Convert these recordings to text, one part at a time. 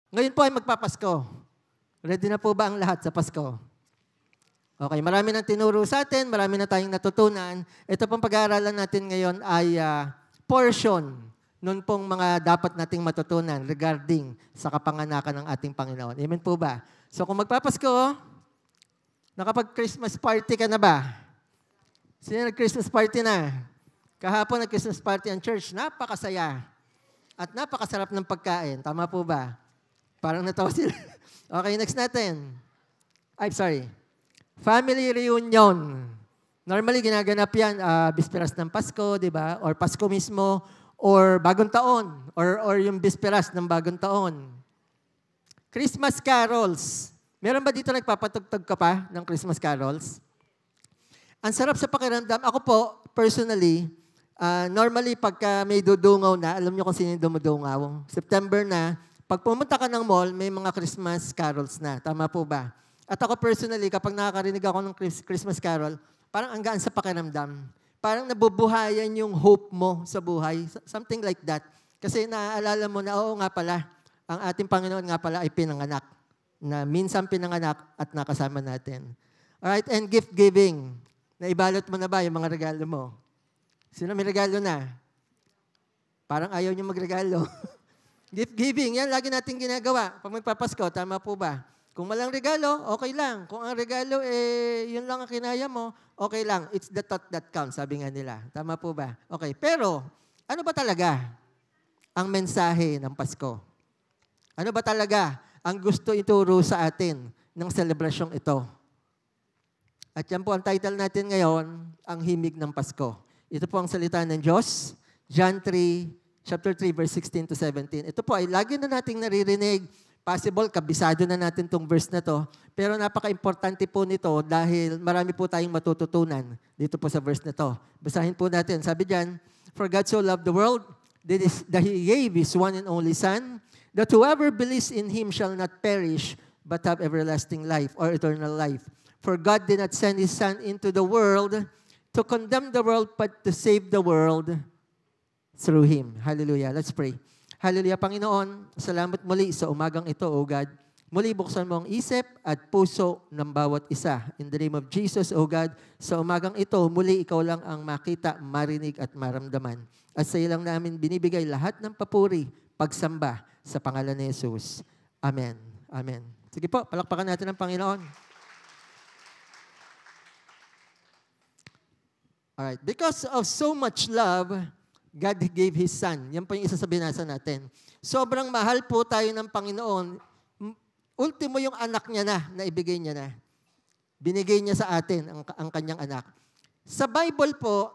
Ngayon po ay magpapasko. Ready na po ba ang lahat sa Pasko? Okay, marami nang tinuro sa atin, marami na tayong natutunan. Ito pong pag-aaralan natin ngayon ay portion nun pong mga dapat nating matutunan regarding sa kapanganakan ng ating Panginoon. Amen po ba? So kung magpapasko, nakapag-Christmas party ka na ba? Sino nag-Christmas party na? Kahapon nag-Christmas party ang church, napakasaya. At napakasarap ng pagkain. Tama po ba? Parang natawa sila. Okay, next natin. Sorry. Family reunion. Normally, ginaganap yan, bisperas ng Pasko, di ba? Or Pasko mismo, or Bagong Taon, or yung bisperas ng Bagong Taon. Christmas carols. Meron ba dito nagpapatugtog ka pa ng Christmas carols? Ang sarap sa pakiramdam. Ako po, personally, normally, pagka may dudungaw na, alam niyo kung sino yung dumudungaw. September na, pag pumunta ka ng mall, may mga Christmas carols na. Tama po ba? At ako personally, kapag nakakarinig ako ng Christmas carol, parang ang gaan sa pakiramdam. Parang nabubuhayan yung hope mo sa buhay. Something like that. Kasi naaalala mo na, oo nga pala, ang ating Panginoon nga pala ay pinanganak. Na minsan pinanganak at nakasama natin. Alright, and gift giving. Naibalot mo na ba yung mga regalo mo? Sino may regalo na? Parang ayaw niyo magregalo. Gift giving, yan lagi natin ginagawa. Pag magpapasko, tama po ba? Kung walang regalo, okay lang. Kung ang regalo, yun lang ang kinaya mo, okay lang. It's the thought that counts, sabi nga nila. Tama po ba? Okay, pero ano ba talaga ang mensahe ng Pasko? Ano ba talaga ang gusto ituro sa atin ng selebrasyong ito? At yan po ang title natin ngayon, ang himig ng Pasko. Ito po ang salita ng Diyos, John 3, chapter 3, verse 16 to 17. Ito po ay lagi na nating naririnig. Possible, kabisado na natin itong verse na to. Pero napaka-importante po nito dahil marami po tayong matututunan dito po sa verse na to. Basahin po natin. Sabi diyan, "For God so loved the world, that He gave His one and only Son, that whoever believes in Him shall not perish, but have everlasting life," or eternal life. "For God did not send His Son into the world to condemn the world, but to save the world through Him." Hallelujah. Let's pray. Hallelujah, Panginoon. Salamat muli sa umagang ito, O God. Muli buksan mo ang isip at puso ng bawat isa. In the name of Jesus, O God, sa umagang ito, muli ikaw lang ang makita, marinig at maramdaman. At sa iyo lang namin binibigay lahat ng papuri, pagsamba sa pangalan ni Jesus. Amen. Amen. Sige po, palakpakan natin ang Panginoon. Alright. Because of so much love, God gave His Son. Yan po yung isa sa binasa natin. Sobrang mahal po tayo ng Panginoon. Ultimo yung anak niya na ibigay niya na. Binigay niya sa atin ang kanyang anak. Sa Bible po,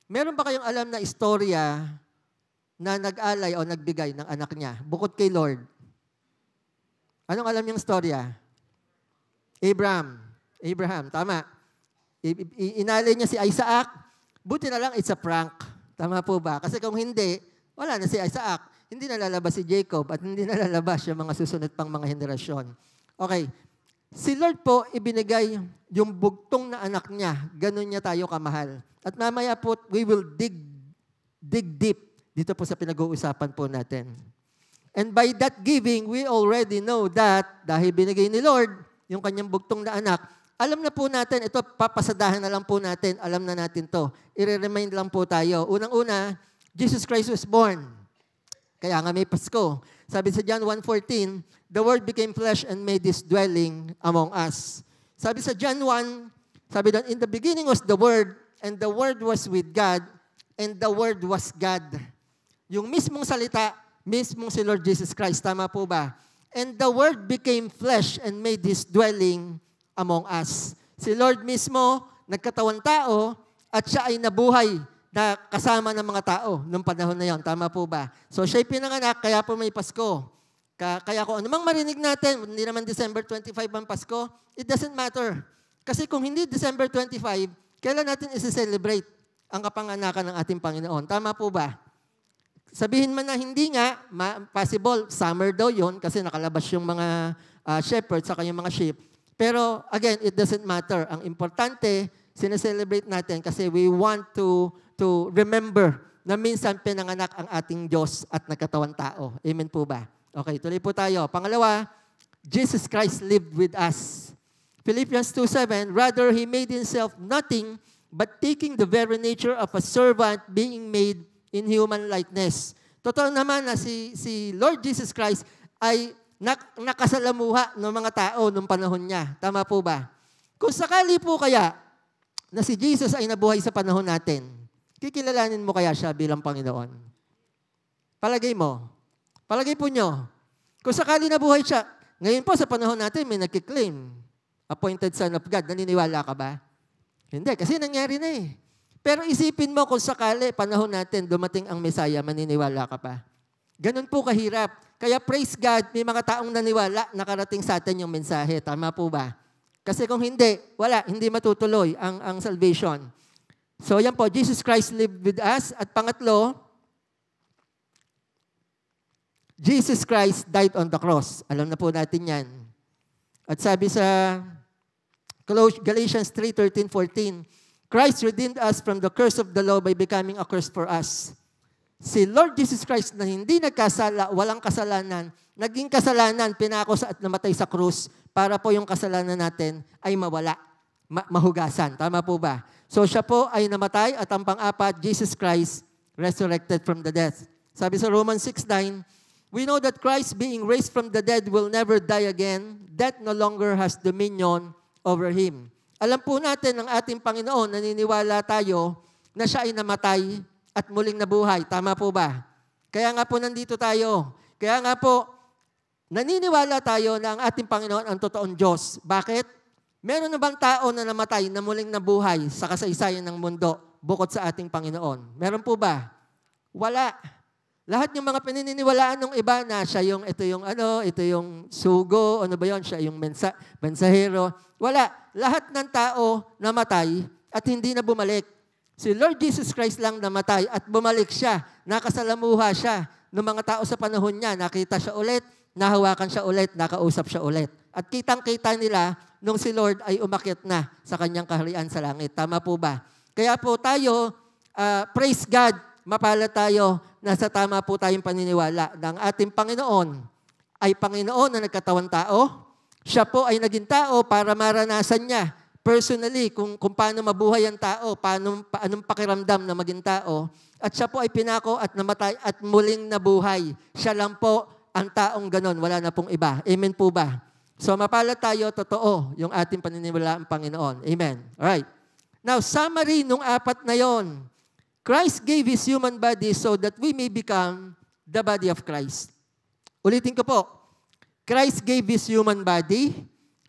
meron ba kayong alam na istorya na nag-alay o nagbigay ng anak niya, bukod kay Lord? Anong alam yung istorya? Abraham, tama. Inalay niya si Isaac. Buti na lang, it's a prank. Tama po ba? Kasi kung hindi, wala na si Isaac. Hindi na lalabas si Jacob at hindi na lalabas yung mga susunod pang mga henerasyon. Okay. Si Lord po, ibinigay yung bugtong na anak niya. Ganun niya tayo kamahal. At mamaya po, we will dig deep dito po sa pinag-uusapan po natin. And by that giving, we already know that dahil binigay ni Lord yung kanyang bugtong na anak, alam na po natin, ito papasadahan na lang po natin, alam na natin to. I-remind lang po tayo. Unang-una, Jesus Christ was born. Kaya nga may Pasko. Sabi sa John 1:14, "The Word became flesh and made His dwelling among us." Sabi sa John 1, sabi doon, "In the beginning was the Word, and the Word was with God, and the Word was God." Yung mismong salita, mismong si Lord Jesus Christ. Tama po ba? "And the Word became flesh and made His dwelling among us." Si Lord mismo, nagkatawan tao, at siya ay nabuhay na kasama ng mga tao noong panahon na yon. Tama po ba? So siya'y pinanganak, kaya po may Pasko. Kaya kung anumang marinig natin, hindi naman December 25 ang Pasko, it doesn't matter. Kasi kung hindi December 25, kailan natin isi-celebrate ang kapanganakan ng ating Panginoon? Tama po ba? Sabihin man na hindi nga, possible, summer daw yon kasi nakalabas yung mga shepherds sa kanyang mga sheep. Pero again, it doesn't matter. Ang importante, sineselebrate natin kasi we want to remember na minsan pinanganak ang ating Diyos at nagkatawang tao. Amen po ba? Okay, tuloy po tayo. Pangalawa, Jesus Christ lived with us. Philippians 2:7, rather He made Himself nothing, but taking the very nature of a servant, being made in human likeness. Totoo naman na si Lord Jesus Christ ay nakasalamuha ng mga tao noong panahon niya. Tama po ba? Kung sakali po kaya na si Jesus ay nabuhay sa panahon natin, kikilalanin mo kaya siya bilang Panginoon? Palagay mo. Palagay po nyo. Kung sakali nabuhay siya, ngayon po sa panahon natin may nagkiklaim, appointed Son of God, naniniwala ka ba? Hindi, kasi nangyari na eh. Pero isipin mo kung sakali, panahon natin, dumating ang Messiah, maniniwala ka pa. Ganun po kahirap. Kaya praise God, may mga taong naniwala, nakarating sa atin yung mensahe. Tama po ba? Kasi kung hindi, wala, hindi matutuloy ang salvation. So yan po, Jesus Christ lived with us. At pangatlo, Jesus Christ died on the cross. Alam na po natin yan. At sabi sa Galatians 3:13-14, Christ redeemed us from the curse of the law by becoming a curse for us. Si Lord Jesus Christ na hindi nagkasala, walang kasalanan, naging kasalanan, pinako at namatay sa krus para po yung kasalanan natin ay mawala, mahugasan. Tama po ba? So siya po ay namatay at ang pang-apat, Jesus Christ resurrected from the death. Sabi sa Romans 6:9, we know that Christ being raised from the dead will never die again. Death no longer has dominion over Him. Alam po natin ng ating Panginoon, naniniwala tayo na siya ay namatay at muling nabuhay. Tama po ba? Kaya nga po nandito tayo. Kaya nga po, naniniwala tayo na ang ating Panginoon ang totoong Diyos. Bakit? Meron na bang tao na namatay na muling nabuhay sa kasaysayan ng mundo bukod sa ating Panginoon? Meron po ba? Wala. Lahat ng mga pininiwalaan ng iba na siya yung, ito yung sugo, ano ba yun, siya yung mensahero. Wala. Lahat ng tao namatay at hindi na bumalik. Si Lord Jesus Christ lang namatay at bumalik siya. Nakasalamuha siya ng mga tao sa panahon niya. Nakita siya ulit, nahawakan siya ulit, nakausap siya ulit. At kitang-kita nila nung si Lord ay umakyat na sa kanyang kaharian sa langit. Tama po ba? Kaya po tayo, praise God, mapalad tayo, nasa tama po tayong paniniwala na ang ating Panginoon ay Panginoon na nagkatawang tao. Siya po ay naging tao para maranasan niya personally kung paano mabuhay ang tao, anong pakiramdam na maging tao. At siya po ay pinako at namatay at muling nabuhay. Siya lang po ang taong ganon, wala na pong iba. Amen po ba? So mapalad tayo, totoo yung ating paniniwala ang Panginoon. Amen. Alright. Now, summary nung apat na yon. Christ gave His human body so that we may become the body of Christ. Ulitin ko po. Christ gave His human body.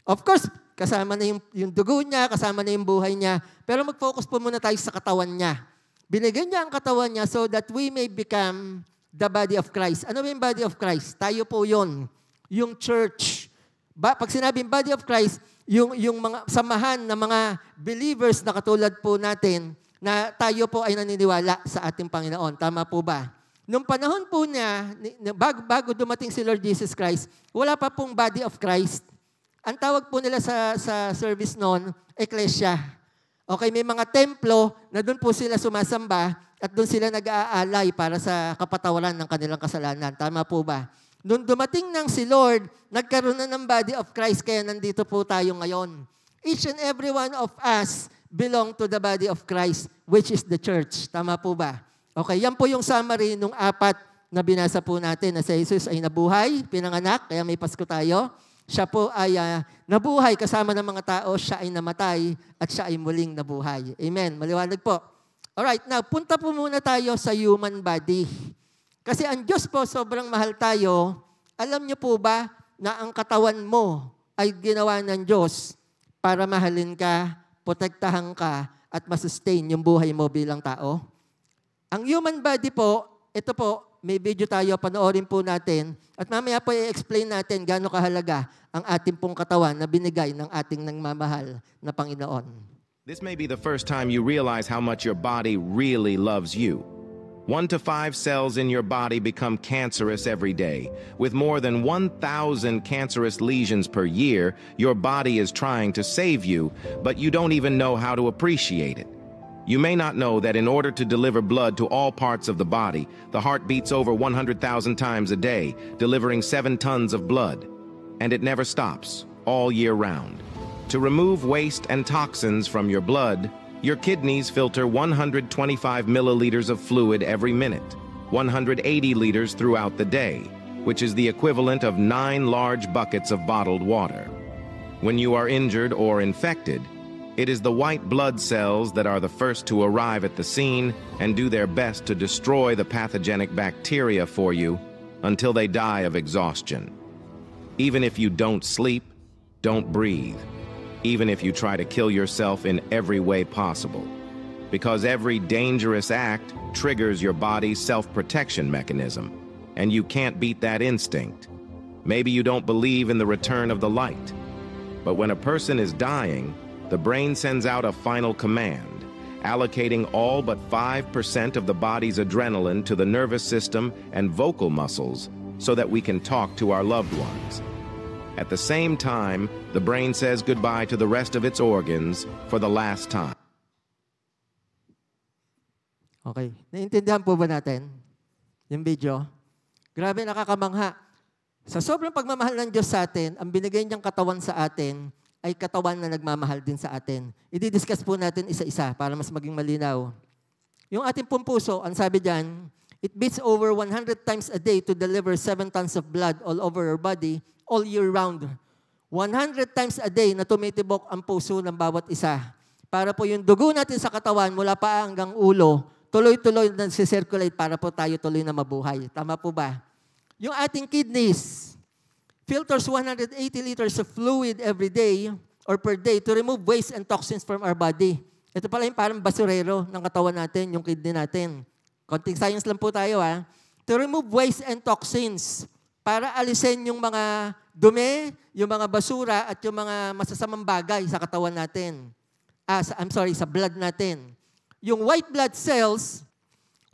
Of course, kasama na yung dugo niya, kasama na yung buhay niya. Pero mag-focus po muna tayo sa katawan niya. Binigyan niya ang katawan niya so that we may become the body of Christ. Ano ba yung body of Christ? Tayo po yun. Yung church. Pag sinabing body of Christ, yung mga samahan ng mga believers na katulad po natin, na tayo po ay naniniwala sa ating Panginoon. Tama po ba? Nung panahon po niya, bago dumating si Lord Jesus Christ, wala pa pong body of Christ. Ang tawag po nila sa service noon, Ecclesia. Okay, may mga templo na doon po sila sumasamba at doon sila nag-aalay para sa kapatawaran ng kanilang kasalanan. Tama po ba? Nung dumating nang si Lord, nagkaroon na ng body of Christ, kaya nandito po tayo ngayon. Each and every one of us belong to the body of Christ, which is the church. Tama po ba? Okay, yan po yung summary nung apat na binasa po natin na si Jesus ay nabuhay, pinanganak, kaya may Pasko tayo. Siya po ay nabuhay kasama ng mga tao, siya ay namatay at siya ay muling nabuhay. Amen. Maliwanag po. Alright, now punta po muna tayo sa human body. Kasi ang Diyos po, sobrang mahal tayo. Alam niyo po ba na ang katawan mo ay ginawa ng Diyos para mahalin ka, protektahan ka, at masustain yung buhay mo bilang tao? Ang human body po, ito po, may video tayo, panoorin po natin. At mamaya po i-explain natin gaano kahalaga ang ating pong katawan na binigay ng ating nagmamahal na Panginoon. This may be the first time you realize how much your body really loves you. 1 to 5 cells in your body become cancerous every day. With more than 1,000 cancerous lesions per year, your body is trying to save you, but you don't even know how to appreciate it. You may not know that in order to deliver blood to all parts of the body, the heart beats over 100,000 times a day, delivering 7 tons of blood. And it never stops, all year round. To remove waste and toxins from your blood, your kidneys filter 125 milliliters of fluid every minute, 180 liters throughout the day, which is the equivalent of 9 large buckets of bottled water. When you are injured or infected, it is the white blood cells that are the first to arrive at the scene and do their best to destroy the pathogenic bacteria for you until they die of exhaustion. Even if you don't sleep, don't breathe. Even if you try to kill yourself in every way possible. Because every dangerous act triggers your body's self-protection mechanism, and you can't beat that instinct. Maybe you don't believe in the return of the light. But when a person is dying, the brain sends out a final command, allocating all but 5% of the body's adrenaline to the nervous system and vocal muscles so that we can talk to our loved ones. At the same time, the brain says goodbye to the rest of its organs for the last time. Okay. Naiintindihan po ba natin yung video? Grabe, nakakamangha. Sa sobrang pagmamahal ng Diyos sa atin, ang binigay niyang katawan sa atin ay katawan na nagmamahal din sa atin. I-discuss po natin isa-isa para mas maging malinaw. Yung ating pong puso, ang sabi diyan, it beats over 100 times a day to deliver 7 tons of blood all over our body all year round. 100 times a day na tumitibok ang puso ng bawat isa. Para po yung dugo natin sa katawan mula paa hanggang ulo, tuloy-tuloy na nagsi-circulate para po tayo tuloy na mabuhay. Tama po ba? Yung ating kidneys, filters 180 liters of fluid every day or per day to remove waste and toxins from our body. Ito pala yung parang basurero ng katawan natin, yung kidney natin. Konting science lang po tayo ha. To remove waste and toxins para alisin yung mga dumi, yung mga basura at yung mga masasamang bagay sa katawan natin. Sa blood natin. Yung white blood cells,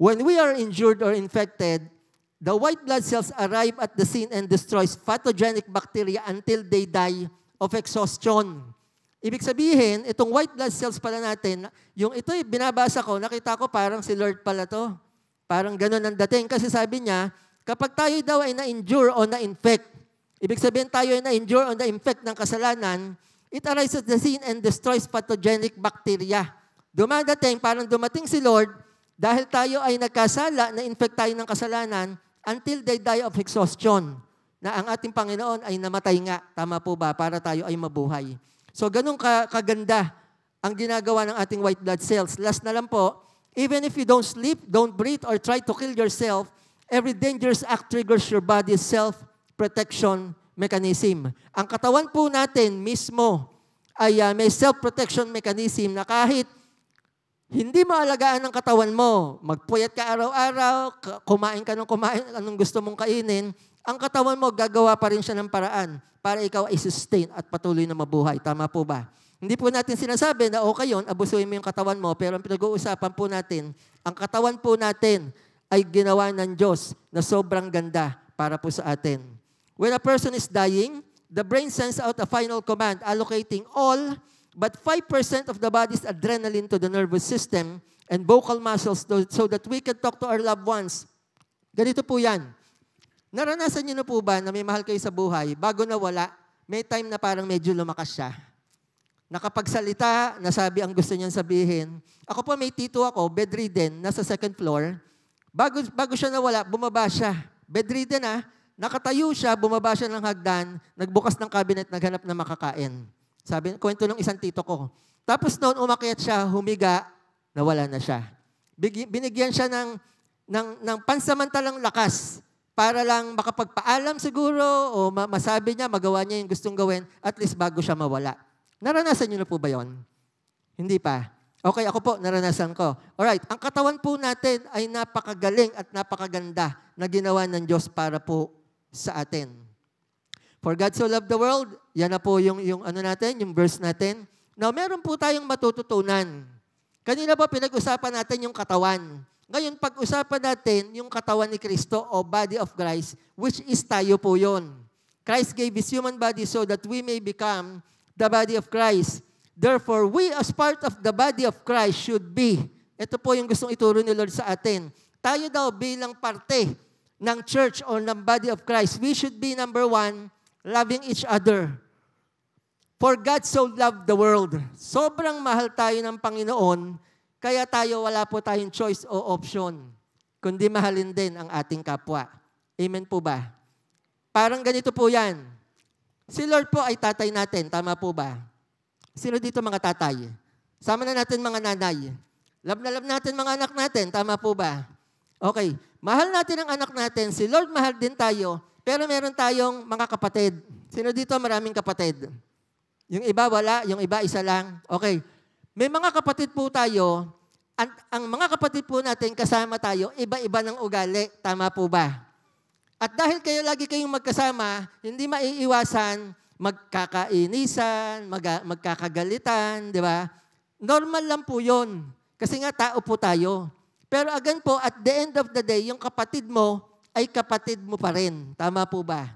when we are injured or infected, the white blood cells arrive at the scene and destroys pathogenic bacteria until they die of exhaustion. Ibig sabihin, itong white blood cells pala natin, yung ito binabasa ko, nakita ko parang si Lord pala to. Parang ganun ang dating. Kasi sabi niya, kapag tayo daw ay na-injure o na-infect, ibig sabihin tayo ay na-injure o na-infect ng kasalanan, it arises at the scene and destroys pathogenic bacteria. Dumadating, parang dumating si Lord, dahil tayo ay nagkasala, na-infect tayo ng kasalanan, until they die of exhaustion, na ang ating Panginoon ay namatay nga. Tama po ba? Para tayo ay mabuhay. So, ganun kaganda ang ginagawa ng ating white blood cells. Last na lang po, even if you don't sleep, don't breathe, or try to kill yourself, every dangerous act triggers your body's self-protection mechanism. Ang katawan po natin mismo ay may self-protection mechanism na kahit hindi maalagaan ng katawan mo, magpuyat ka araw-araw, kumain ka ng kumain, anong gusto mong kainin, ang katawan mo gagawa pa rin siya ng paraan para ikaw ay sustain at patuloy na mabuhay. Tama po ba? Hindi po natin sinasabi na okay yun, abusuin mo yung katawan mo, pero ang pinag-uusapan po natin, ang katawan po natin ay ginawa ng Diyos na sobrang ganda para po sa atin. When a person is dying, the brain sends out a final command allocating all but 5% of the body's adrenaline to the nervous system and vocal muscles so that we can talk to our loved ones. Ganito po yan. Naranasan niyo na po ba na may mahal kayo sa buhay, bago nawala, may time na parang medyo lumakas siya. Nakapagsalita, nasabi ang gusto niyang sabihin. Ako po may tito ako, bedridden, nasa 2nd floor. Bago siya nawala, bumaba siya. Bedridden nakatayo siya, bumaba siya ng hagdan, nagbukas ng cabinet, naghanap na makakain. Sabi, kwento ng isang tito ko. Tapos noon, umakyat siya, humiga, nawala na siya. Binigyan siya ng pansamantalang lakas para lang makapagpaalam siguro o masabi niya, magawa niya yung gustong gawin, at least bago siya mawala. Naranasan niyo na po ba yon? Hindi pa. Okay, ako po, naranasan ko. Alright, ang katawan po natin ay napakagaling at napakaganda na ginawa ng Diyos para po sa atin. For God so loved the world, yan na po yung natin, yung verse natin. Now, meron po tayong matututunan. Kanina po pinag-usapan natin yung katawan. Ngayon, pag-usapan natin yung katawan ni Kristo o body of Christ, which is tayo po yun. Christ gave His human body so that we may become the body of Christ. Therefore, we as part of the body of Christ should be, ito po yung gustong ituro ni Lord sa atin, tayo daw bilang parte ng church or ng body of Christ, we should be, number one, loving each other. For God so loved the world. Sobrang mahal tayo ng Panginoon, kaya tayo wala po tayong choice o option, kundi mahalin din ang ating kapwa. Amen po ba? Parang ganito po yan. Si Lord po ay tatay natin, tama po ba? Sino dito mga tatay? Sama na natin mga nanay. Love na love natin mga anak natin, tama po ba? Okay, mahal natin ang anak natin. Si Lord mahal din tayo, pero meron tayong mga kapatid. Sino dito maraming kapatid? Yung iba wala, yung iba isa lang. Okay, may mga kapatid po tayo. Ang mga kapatid po natin kasama tayo, iba-iba ng ugali, tama po ba? At dahil kayo lagi kayong magkasama, hindi maiiwasan magkakainisan, magkakagalitan, di ba? Normal lang po yun. Kasi nga tao po tayo. Pero again po, at the end of the day, yung kapatid mo ay kapatid mo pa rin. Tama po ba?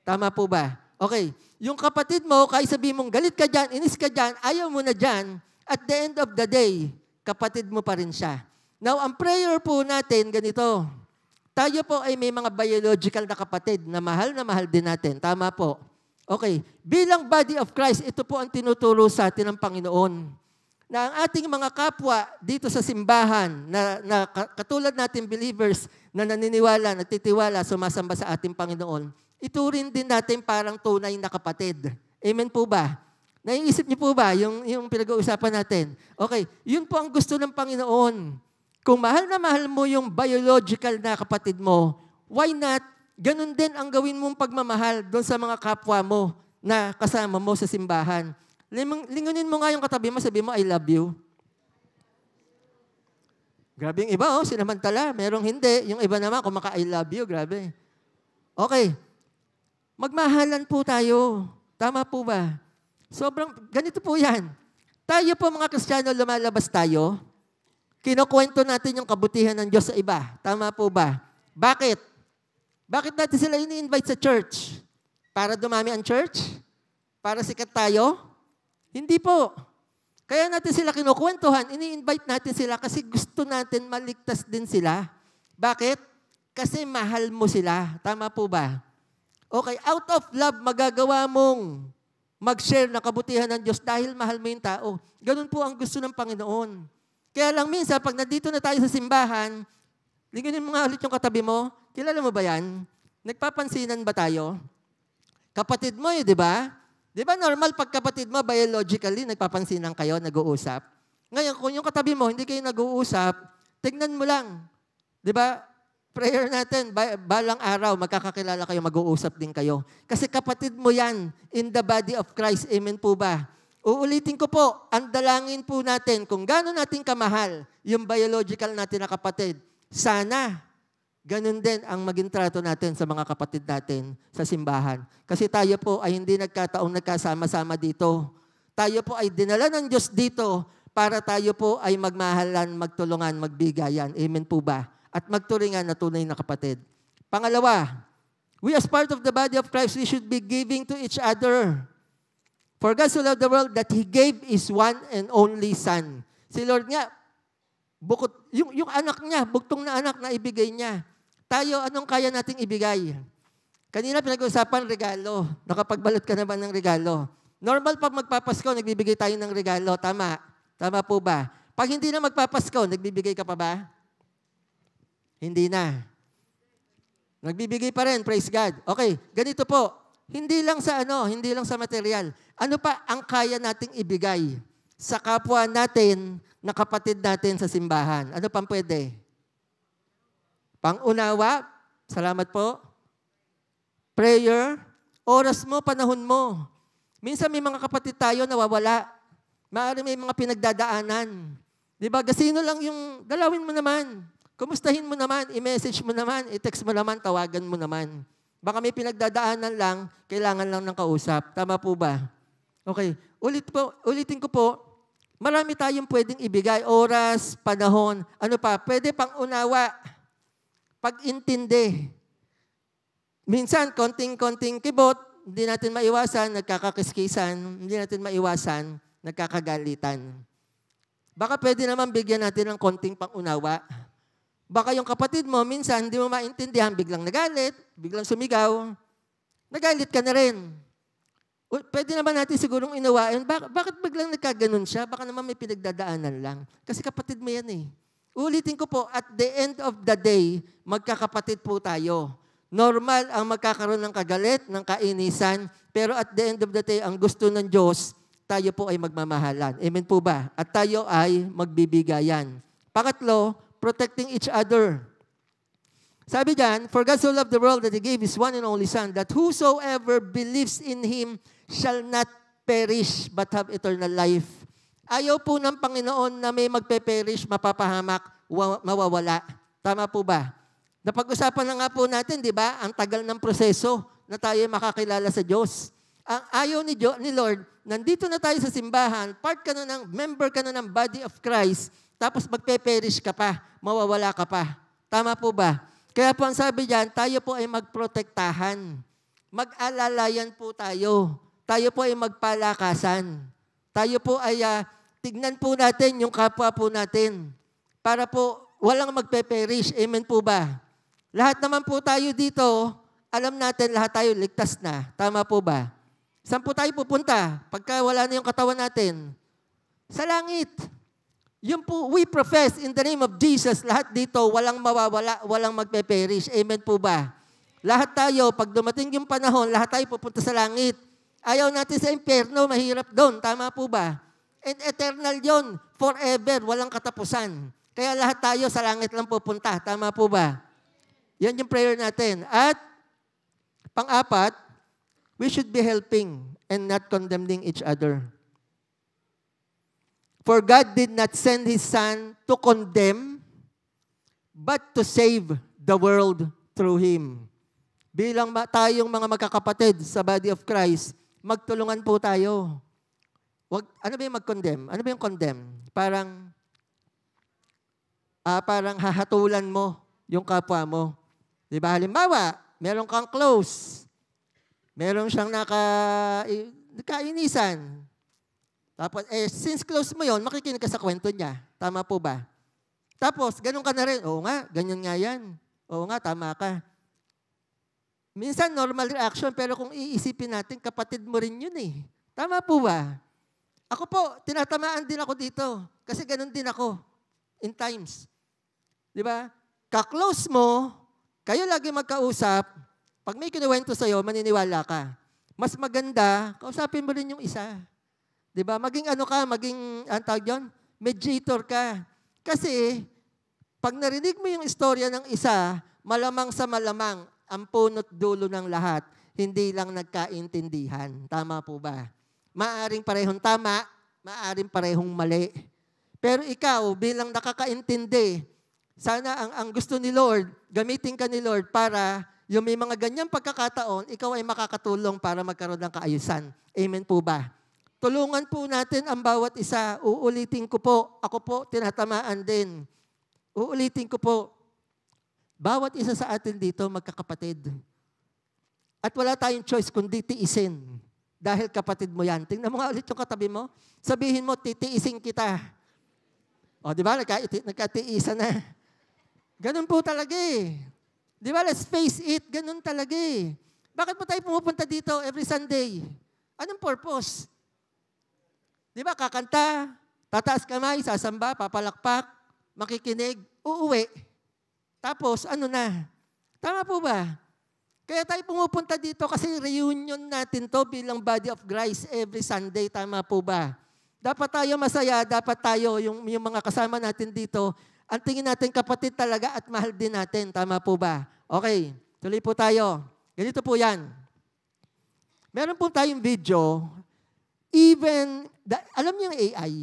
Tama po ba? Okay. Yung kapatid mo, kahit sabihin mong galit ka dyan, inis ka dyan, ayaw mo na dyan, at the end of the day, kapatid mo pa rin siya. Now, ang prayer po natin, ganito. Tayo po ay may mga biological na kapatid na mahal din natin. Tama po. Okay. Bilang body of Christ, ito po ang tinuturo sa atin ng Panginoon. Na ang ating mga kapwa dito sa simbahan, na katulad natin believers na naniniwala, nagtitiwala, sumasamba sa ating Panginoon, iturin din natin parang tunay na kapatid. Amen po ba? Naiisip niyo po ba yung pinag-uusapan natin? Okay. Yun po ang gusto ng Panginoon. Kung mahal na mahal mo yung biological na kapatid mo, why not, ganun din ang gawin mong pagmamahal doon sa mga kapwa mo na kasama mo sa simbahan. Lingunin mo nga yung katabi mo, sabi mo, I love you. Grabe yung iba, sinamantala. Merong hindi. Yung iba naman, kumaka I love you, grabe. Okay. Magmahalan po tayo. Tama po ba? Ganito po yan. Tayo po mga Kristiyano, lumalabas tayo. Kinukwento natin yung kabutihan ng Diyos sa iba. Tama po ba? Bakit? Bakit natin sila ini-invite sa church? Para dumami ang church? Para sikat tayo? Hindi po. Kaya natin sila kinukwentuhan, ini-invite natin sila kasi gusto natin maligtas din sila. Bakit? Kasi mahal mo sila. Tama po ba? Okay, out of love, magagawa mong mag-share ng kabutihan ng Diyos dahil mahal mo yung tao. Ganun po ang gusto ng Panginoon. Kaya lang minsan, pag nandito na tayo sa simbahan, lingunin mo nga ulit yung katabi mo, kilala mo ba yan? Nagpapansinan ba tayo? Kapatid mo di ba? Di ba normal pag kapatid mo, biologically, nagpapansinan kayo, nag-uusap? Ngayon, kung yung katabi mo, hindi kayo nag-uusap, tignan mo lang. Di ba? Prayer natin, balang araw, magkakakilala kayo, mag-uusap din kayo. Kasi kapatid mo yan in the body of Christ. Amen po ba? Uulitin ko po, ang dalangin po natin, kung gano'n natin kamahal yung biological natin na kapatid, sana ganun din ang maging trato natin sa mga kapatid natin sa simbahan. Kasi tayo po ay hindi nagkataong nagkasama-sama dito. Tayo po ay dinala ng Diyos dito para tayo po ay magmahalan, magtulungan, magbigayan. Amen po ba? At magturingan na tunay na kapatid. Pangalawa, we as part of the body of Christ, we should be giving to each other. For God so loved the world that He gave His one and only Son. Si Lord nga, yung anak niya, bugtong na anak na ibigay niya. Tayo, anong kaya nating ibigay? Kanina pinag-uusapan regalo. Nakapagbalot ka naman ng regalo. Normal pag magpapasko, nagbibigay tayo ng regalo. Tama. Tama po ba? Pag hindi na magpapasko, nagbibigay ka pa ba? Hindi na. Nagbibigay pa rin, praise God. Okay, ganito po. Hindi lang sa material. Ano pa ang kaya nating ibigay sa kapwa natin na kapatid natin sa simbahan? Ano pang pwede? Pangunawa, salamat po. Prayer, oras mo, panahon mo. Minsan may mga kapatid tayo nawawala. Maaari may mga pinagdadaanan. Di ba? Gasino lang yung dalawin mo naman. Kumustahin mo naman, i-message mo naman, i-text mo naman, tawagan mo naman. Baka may pinagdadaanan lang, kailangan lang ng kausap. Tama po ba? Okay. Ulitin ko po, marami tayong pwedeng ibigay. Oras, panahon, ano pa? Pwede pang unawa, pag-intindi. Minsan, konting kibot, hindi natin maiwasan, nagkakakiskisan, hindi natin maiwasan. nagkakagalitan. Baka pwede naman bigyan natin ng konting pangunawa. Baka yung kapatid mo, minsan hindi mo maintindihan, biglang nagalit, biglang sumigaw, nagalit ka na rin. Pwede naman natin sigurong inawain, bakit biglang nagkaganon siya? Baka naman may pinagdadaanan lang. Kasi kapatid mo yan eh. Ulitin ko po, at the end of the day, magkakapatid po tayo. Normal ang magkakaroon ng kagalit, ng kainisan, pero at the end of the day, ang gusto ng Diyos, tayo po ay magmamahalan. Amen po ba? At tayo ay magbibigayan. Pangatlo, protecting each other. Sabi diyan, for God so loved the world that He gave His one and only Son, that whosoever believes in Him shall not perish but have eternal life. Ayaw po ng Panginoon na may magpe-perish, mapapahamak, mawawala. Tama po ba? Napag-usapan na nga po natin, di ba, ang tagal ng proseso na tayo makakilala sa Diyos. Ang ayaw ni Lord, nandito na tayo sa simbahan, member ka na ng body of Christ, tapos magpe-perish ka pa, mawawala ka pa. Tama po ba? Kaya po ang sabi diyan, tayo po ay magprotektahan. Mag-alalayan po tayo. Tayo po ay magpalakasan. Tayo po ay tignan po natin yung kapwa po natin para po walang magpe-perish. Amen po ba? Lahat naman po tayo dito, alam natin lahat tayo ligtas na. Tama po ba? Saan po tayo pupunta pagka wala na yung katawan natin? Sa langit. Yun po, we profess in the name of Jesus, lahat dito, walang mawawala, walang magpe-perish. Amen po ba? Lahat tayo, pag dumating yung panahon, lahat tayo pupunta sa langit. Ayaw natin sa impyerno, mahirap doon. Tama po ba? And eternal yon, forever, walang katapusan. Kaya lahat tayo sa langit lang pupunta. Tama po ba? Yan yung prayer natin. At pang-apat, we should be helping and not condemning each other. For God did not send His Son to condemn, but to save the world through Him. Bilang tayong mga magkakapatid sa body of Christ, magtulungan po tayo. Ano ba yung mag-condemn? Ano ba yung condemn? Parang hahatulan mo yung kapwa mo. Di ba? Halimbawa, meron kang close. Meron siyang nakainisan. Tapos, since close mo yon, makikinig ka sa kwento niya. Tama po ba? Tapos, ganun ka na rin. Oo nga, ganyan nga yan. Oo nga, tama ka. Minsan, normal reaction, pero kung iisipin natin, kapatid mo rin yun eh. Tama po ba? Ako po, tinatamaan din ako dito. Kasi ganun din ako. In times. Di ba? Ka-close mo, kayo lagi magkausap, pag may kinuwento sa'yo, maniniwala ka. Mas maganda, kausapin mo rin yung isa. Diba? Maging mediator ka. Kasi, pag narinig mo yung istorya ng isa, malamang sa malamang, ang punot dulo ng lahat, hindi lang nagkaintindihan. Tama po ba? Maaring parehong tama, maaring parehong mali. Pero ikaw, bilang nakakaintindi, sana ang gusto ni Lord, gamitin ka ni Lord para yung may mga ganyang pagkakataon, ikaw ay makakatulong para magkaroon ng kaayusan. Amen po ba? Tulungan po natin ang bawat isa. Uulitin ko po, ako po tinatamaan din. Uulitin ko po, bawat isa sa atin dito magkakapatid. At wala tayong choice kundi tiisin. Dahil kapatid mo yan. Tingnan mo nga ulit yung katabi mo. Sabihin mo, titiisin kita. O, di ba? Nagkatiisan na. Ganun po talaga eh. Di ba? Let's face it. Ganun talaga eh. Bakit po tayo pumupunta dito every Sunday? Anong purpose? Di ba, kakanta, tataas kamay, sasamba, papalakpak, makikinig, uuwi. Tapos, ano na? Tama po ba? Kaya tayo pumupunta dito kasi reunion natin to bilang body of Christ every Sunday. Tama po ba? Dapat tayo masaya, dapat tayo, yung mga kasama natin dito, ang tingin natin kapatid talaga at mahal din natin. Tama po ba? Okay, tuloy po tayo. Ganito po yan. Meron po tayong video. Alam niyo yung AI,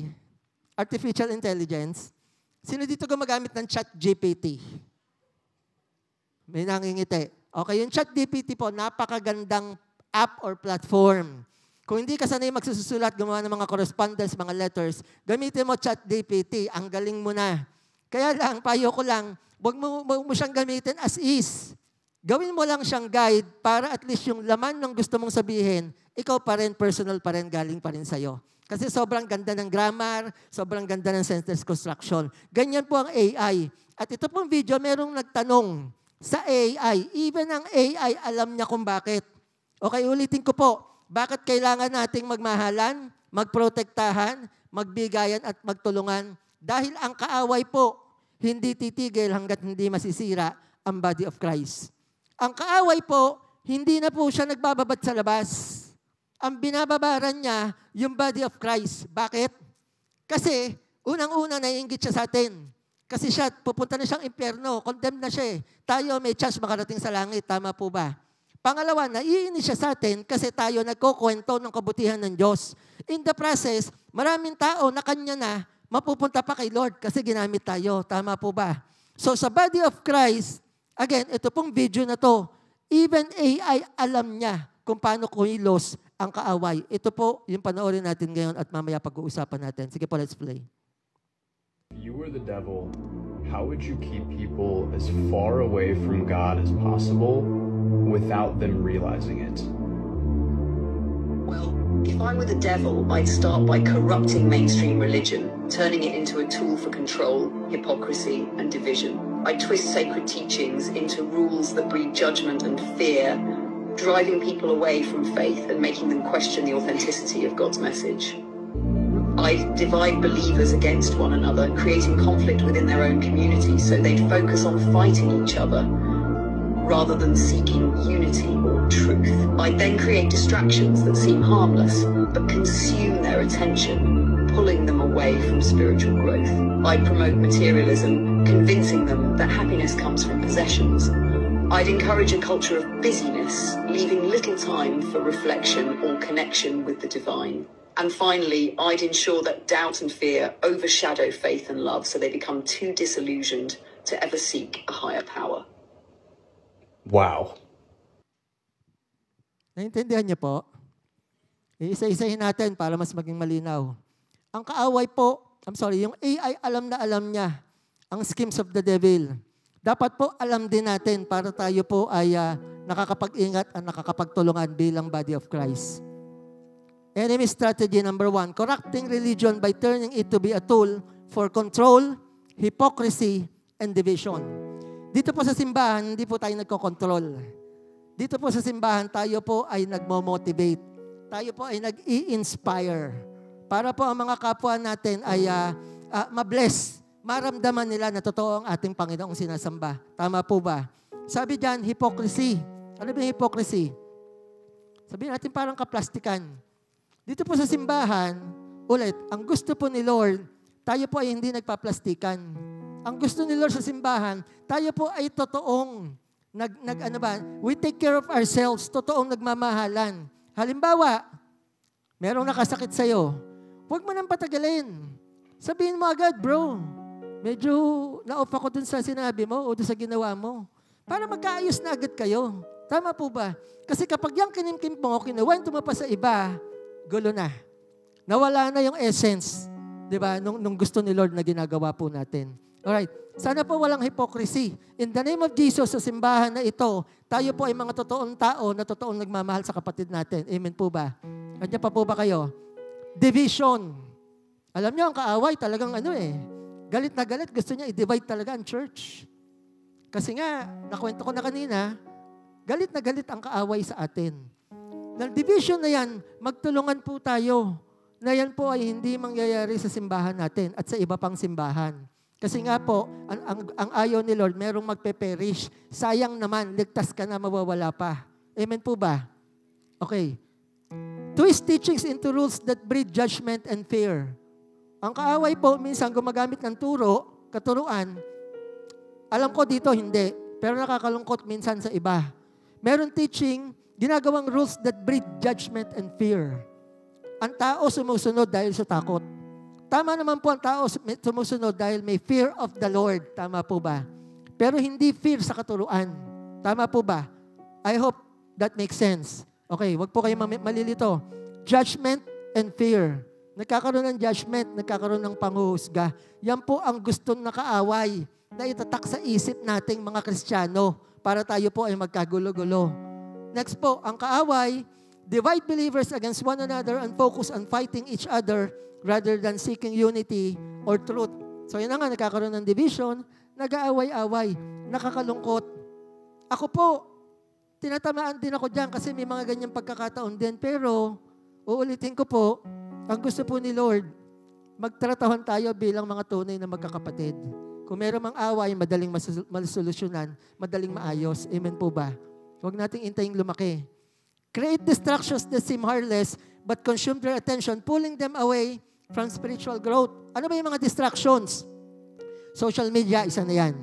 Artificial Intelligence, sino dito gumagamit ng ChatGPT? May nangingiti. Okay, yung ChatGPT po, napakagandang app or platform. Kung hindi ka sanay magsusulat, gumawa ng mga correspondence, mga letters, gamitin mo ChatGPT, ang galing mo na. Kaya lang, payo ko lang, wag mo siyang gamitin as is. Gawin mo lang siyang guide para at least yung laman ng gusto mong sabihin, ikaw pa rin, personal pa rin, galing pa rin sa'yo. Kasi sobrang ganda ng grammar, sobrang ganda ng sentence construction. Ganyan po ang AI. At ito pong video, merong nagtanong sa AI. Even ang AI, alam niya kung bakit. Okay, ulitin ko po. Bakit kailangan nating magmahalan, magprotektahan, magbigayan at magtulungan? Dahil ang kaaway po, hindi titigil hanggat hindi masisira ang body of Christ. Ang kaaway po, hindi na po siya nagbababad sa labas. Ang binababaran niya, yung body of Christ. Bakit? Kasi, unang-una, naiinggit siya sa atin. Kasi siya, pupunta na siyang impyerno, condemned na siya eh. Tayo may chance makarating sa langit, tama po ba? Pangalawa, naiinis siya sa atin kasi tayo nagkukwento ng kabutihan ng Diyos. In the process, maraming tao na kanya na, mapupunta pa kay Lord kasi ginamit tayo, tama po ba? So sa body of Christ, again, ito pong video na to, even AI alam niya kung paano kumilos ang kaaway. Ito po yung panoorin natin ngayon at mamaya pag-uusapan natin. Sige po, let's play. If you were the devil, how would you keep people as far away from God as possible without them realizing it? Well, if I were the devil, I'd start by corrupting mainstream religion, turning it into a tool for control, hypocrisy, and division. I'd twist sacred teachings into rules that breed judgment and fear, driving people away from faith and making them question the authenticity of God's message. I'd divide believers against one another, creating conflict within their own community so they'd focus on fighting each other rather than seeking unity or truth. I'd then create distractions that seem harmless but consume their attention, pulling them away from spiritual growth. I'd promote materialism, convincing them that happiness comes from possessions. I'd encourage a culture of busyness, leaving little time for reflection or connection with the divine. And finally, I'd ensure that doubt and fear overshadow faith and love so they become too disillusioned to ever seek a higher power. Wow. Naintindihan niyo po? Iisa-isahin natin para mas maging malinaw. Ang kaaway po, yung AI alam na alam niya ang schemes of the devil. Dapat po alam din natin para tayo po ay nakakapag-ingat at nakakapagtulungan bilang body of Christ. Enemy strategy number 1, corrupting religion by turning it to be a tool for control, hypocrisy, and division. Dito po sa simbahan, hindi po tayo nagko-control. Dito po sa simbahan, tayo po ay nagmo-motivate. Tayo po ay nag-i-inspire. Para po ang mga kapwa natin ay mabless. Maramdaman nila na totoo ang ating Panginoong sinasamba. Tama po ba? Sabi diyan, hypocrisy. Ano ba yung hypocrisy? Sabihin natin parang kaplastikan. Dito po sa simbahan, ulit, ang gusto po ni Lord, tayo po ay hindi nagpaplastikan. Ang gusto ni Lord sa simbahan, tayo po ay totoong we take care of ourselves, totoong nagmamahalan. Halimbawa, merong nakasakit sa'yo, huwag mo nang patagalin. Sabihin mo agad, bro, medyo na-off ako dun sa sinabi mo o dun sa ginawa mo. Para magkaayos na agad kayo. Tama po ba? Kasi kapag yung kinimkim mo, kinuwento mo pa sa iba, gulo na. Nawala na yung essence, di ba, nung gusto ni Lord na ginagawa po natin. Alright. Sana po walang hypocrisy. In the name of Jesus, sa simbahan na ito, tayo po ay mga totoong tao na totoong nagmamahal sa kapatid natin. Amen po ba? Kanya pa po ba kayo? Division. Alam niyo, ang kaaway talagang galit na galit. Gusto niya i-divide talaga ang church. Kasi nga, nakwento ko na kanina, galit na galit ang kaaway sa atin. Ng division na yan, magtulungan po tayo na yan po ay hindi mangyayari sa simbahan natin at sa iba pang simbahan. Kasi nga po, ang ayaw ni Lord, merong magpe-perish. Sayang naman, ligtas ka na, mawawala pa. Amen po ba? Okay. Twist teachings into rules that breed judgment and fear. Ang kaaway po, minsan gumagamit ng katuruan. Alam ko dito, hindi. Pero nakakalungkot minsan sa iba. Meron teaching, ginagawang rules that breed judgment and fear. Ang tao sumusunod dahil sa takot. Tama naman po ang tao sumusunod dahil may fear of the Lord. Tama po ba? Pero hindi fear sa katuruan. Tama po ba? I hope that makes sense. Okay, wag po kayo malilito. Judgment and fear. Nagkakaroon ng judgment, nagkakaroon ng panghuhusga. Yan po ang gusto na kaaway na itatak sa isip nating mga Kristiyano para tayo po ay magkagulo-gulo. Next po, ang kaaway, divide believers against one another and focus on fighting each other rather than seeking unity or truth. So yun na nga, nagkakaroon ng division, nag-aaway-away, nakakalungkot. Ako po, tinatamaan din ako dyan kasi may mga ganyang pagkakataon din. Pero, uulitin ko po, ang gusto po ni Lord, magtratahan tayo bilang mga tunay na magkakapatid. Kung meron mang away, madaling masolusyonan, madaling maayos. Amen po ba? Huwag nating intaying lumaki. Create distractions that seem harmless but consume their attention, pulling them away from spiritual growth. Ano ba yung mga distractions? Social media, isa na yan.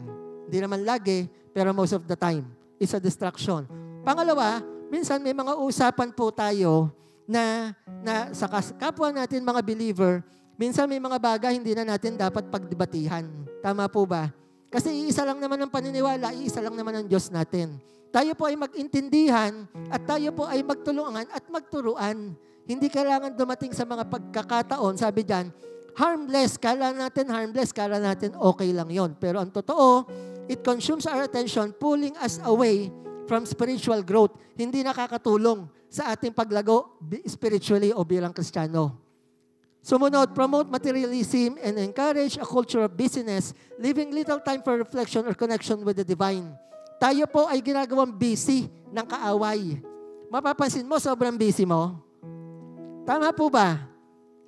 Hindi naman lagi, pero most of the time, is a distraction. Pangalawa, minsan may mga usapan po tayo na sa kapwa natin mga believer, minsan may mga bagay hindi na natin dapat pagdebatihan. Tama po ba? Kasi iisa lang naman ang paniniwala, iisa lang naman ang Diyos natin. Tayo po ay mag-intindihan at tayo po ay magtulungan at magturuan. Hindi kailangan dumating sa mga pagkakataon, sabi diyan, harmless, kala natin okay lang yon. Pero ang totoo, it consumes our attention, pulling us away from spiritual growth. Hindi nakakatulong sa ating paglago spiritually o bilang Kristiyano. Sumunod, promote materialism and encourage a culture of busyness, leaving little time for reflection or connection with the divine. Tayo po ay ginagawang busy ng kaaway. Mapapansin mo, sobrang busy mo. Tama po ba?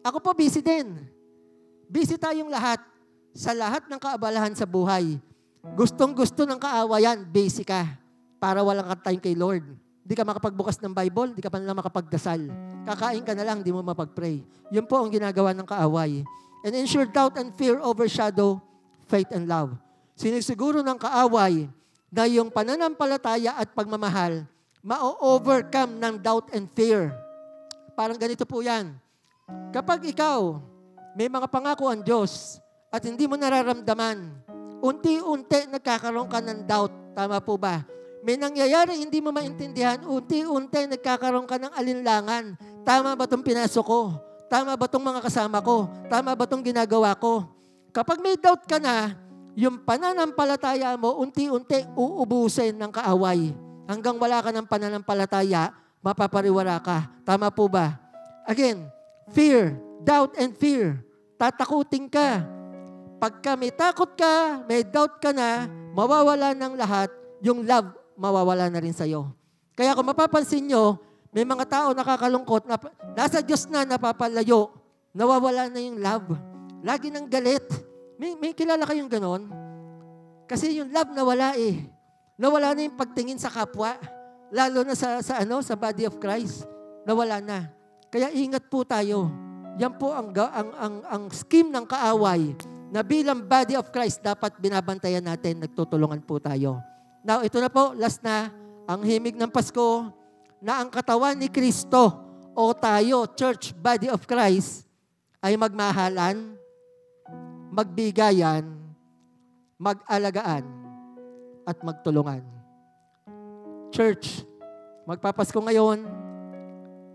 Ako po busy din. Busy tayong lahat sa lahat ng kaabalahan sa buhay. Gustong-gusto ng kaawayan, busy ka para walang time kay Lord. Hindi ka makapagbukas ng Bible, hindi ka pa nalang makapagdasal. Kakain ka na lang, hindi mo mapag-pray. Yun po ang ginagawa ng kaaway. And ensure doubt and fear overshadow faith and love. Sinisiguro ng kaaway na yung pananampalataya at pagmamahal ma-overcome ng doubt and fear. Parang ganito po yan. Kapag ikaw may mga pangako ang Diyos at hindi mo nararamdaman, unti-unti nagkakaroon ka ng doubt. Tama po ba? May nangyayari hindi mo maintindihan, unti-unti nagkakaroon ka ng alinlangan. Tama ba itong pinasok ko? Tama ba itong mga kasama ko? Tama ba itong ginagawa ko? Kapag may doubt ka na, yung pananampalataya mo, unti-unti uubusin ng kaaway. Hanggang wala ka ng pananampalataya, mapapariwara ka. Tama po ba? Again, fear, doubt and fear. Tatakutin ka. Pagka may takot ka, may doubt ka na, mawawala ng lahat, yung love, mawawala na rin sa'yo. Kaya kung mapapansin nyo, may mga tao nakakalungkot, nasa Diyos na napapalayo, nawawala na yung love. Lagi ng galit. May kilala kayong ganon? Kasi yung love nawala eh. Nawala na yung pagtingin sa kapwa. Lalo na sa body of Christ. Nawala na. Kaya ingat po tayo. Yan po ang scheme ng kaaway na bilang body of Christ dapat binabantayan natin, nagtutulungan po tayo. Now, ito na po, last na, ang himig ng Pasko na ang katawan ni Kristo o tayo, church, body of Christ, ay magmahalan, magbigayan, mag-alagaan, at magtulungan. Church, magpapasko ngayon.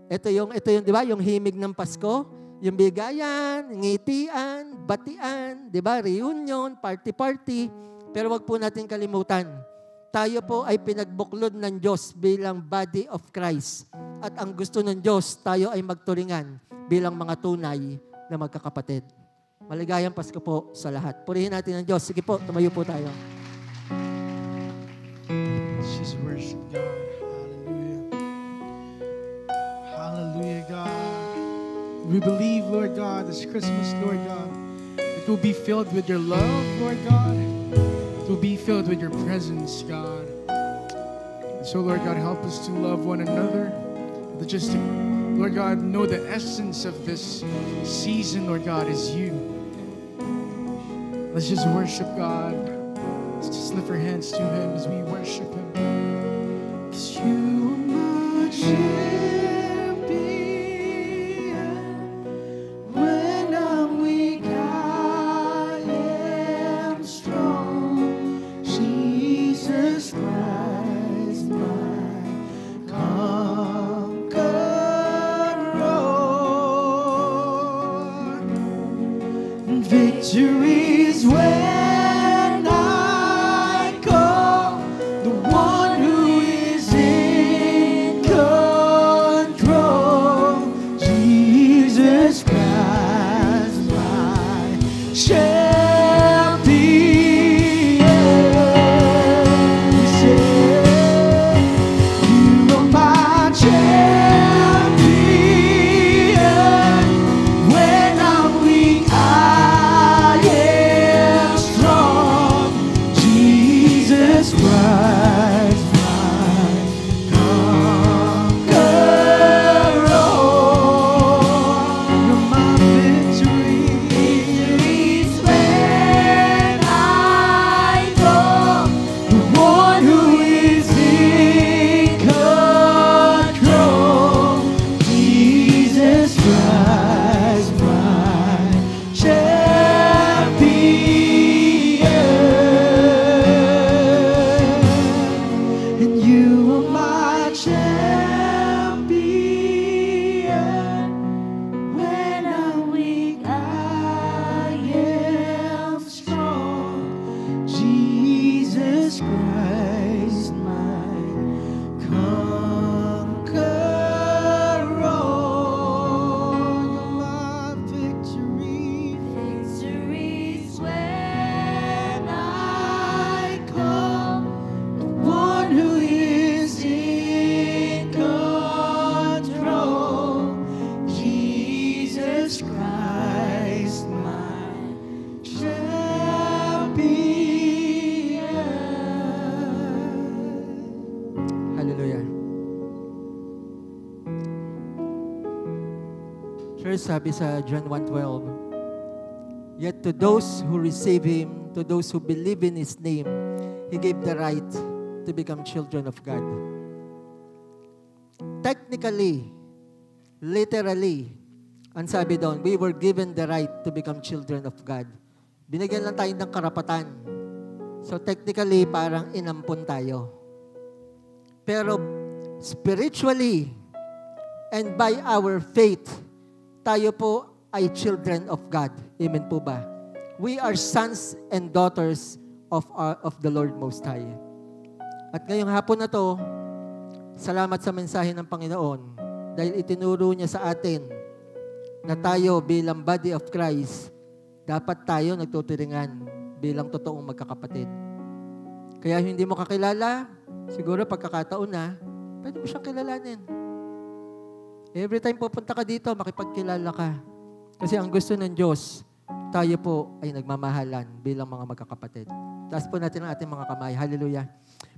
Ito yung, di ba, yung himig ng Pasko, yung bigayan, ngitian, batian, di ba, reunion, party-party. Pero wag po natin kalimutan, tayo po ay pinagbuklod ng Diyos bilang body of Christ. At ang gusto ng Diyos, tayo ay magturingan bilang mga tunay na magkakapatid. Maligayang Pasko po sa lahat. Purihin natin ang Diyos. Sige po, tumayo po tayo. Just worship God. Hallelujah. Hallelujah, God. We believe, Lord God, this Christmas, Lord God, it will be filled with your love, Lord God. It will be filled with your presence, God. And so, Lord God, help us to love one another. Just to, Lord God, know the essence of this season, Lord God, is you. Let's just worship God. Let's just lift our hands to Him as we worship Him. 'Cause you are my champion. When I'm weak, I am strong. Jesus Christ, my conqueror. Victory is when I call the one. First, sabi sa John 1:12, yet to those who receive Him, to those who believe in His name, He gave the right to become children of God. Technically, literally, ang sabi doon, we were given the right to become children of God. Binigyan lang tayo ng karapatan. So technically, parang inampun tayo. Pero spiritually, and by our faith, tayo po ay children of God. Amen po ba? We are sons and daughters of the Lord Most High. At ngayong hapon na to, salamat sa mensahe ng Panginoon dahil itinuro niya sa atin na tayo bilang body of Christ, dapat tayo nagtuturingan bilang totoong magkakapatid. Kaya hindi mo kakilala, siguro pagkakataon na, pwede mo siyang kilalanin. Every time pupunta ka dito, makipagkilala ka. Kasi ang gusto ng Diyos, tayo po ay nagmamahalan bilang mga magkakapatid. Taas po natin ang ating mga kamay. Hallelujah.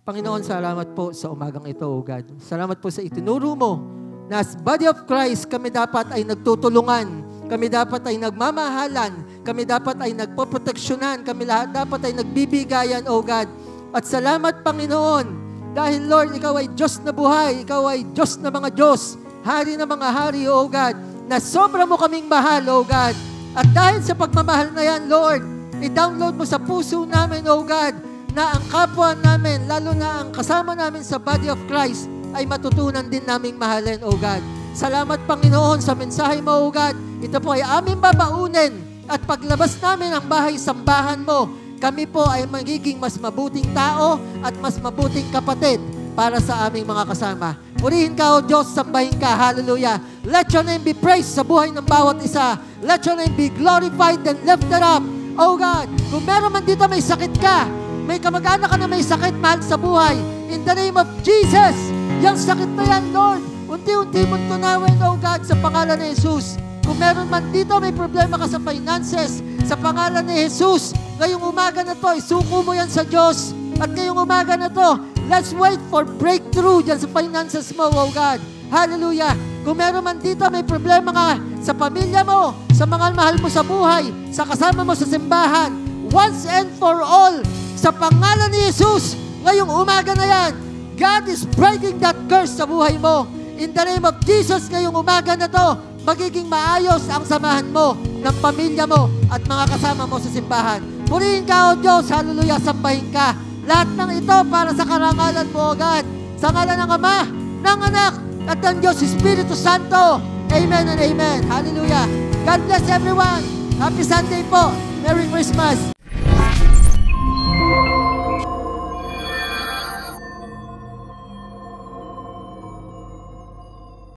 Panginoon, salamat po sa umagang ito, O God. Salamat po sa itinuro mo na as body of Christ, kami dapat ay nagtutulungan, kami dapat ay nagmamahalan, kami dapat ay nagpoproteksyonan, kami lahat dapat ay nagbibigayan, O God. At salamat, Panginoon, dahil Lord, Ikaw ay Diyos na buhay, Ikaw ay Diyos na mga Diyos, Hari na mga hari, O God, na sobra mo kaming mahal, O God. At dahil sa pagmamahal na yan, Lord, i-download mo sa puso namin, O God, na ang kapwa namin, lalo na ang kasama namin sa body of Christ, ay matutunan din naming mahalin, O God. Salamat, Panginoon, sa mensahe mo, O God. Ito po ay aming babaunin at paglabas namin ang bahay-sambahan mo, kami po ay magiging mas mabuting tao at mas mabuting kapatid para sa aming mga kasama. Purihin ka, O Diyos, sambahin ka. Hallelujah. Let your name be praised sa buhay ng bawat isa. Let your name be glorified and lifted up. O God, kung meron man dito may sakit ka, may kamag-anak ka na may sakit, mahal sa buhay, in the name of Jesus, yung sakit na yan, Lord, unti-unti mong tunawin, O God, sa pangalan ni Jesus. Kung meron man dito may problema ka sa finances, sa pangalan ni Jesus, ngayong umaga na to, isuko mo yan sa Diyos. At ngayong umaga na to, let's wait for breakthrough dyan sa finances mo, O God. Hallelujah. Kung meron man dito, may problema ka sa pamilya mo, sa mga mahal mo sa buhay, sa kasama mo sa simbahan, once and for all, sa pangalan ni Jesus, ngayong umaga na yan, God is breaking that curse sa buhay mo. In the name of Jesus, ngayong umaga na to, magiging maayos ang samahan mo ng pamilya mo at mga kasama mo sa simbahan. Purihin ka, O Diyos. Hallelujah. Sambahin ka. Lahat ng ito para sa karangalan mo, O God. Sa ngalan ng Ama, ng Anak, at ng Diyos Espiritu Santo. Amen and amen. Hallelujah. God bless everyone. Happy Sunday po. Merry Christmas.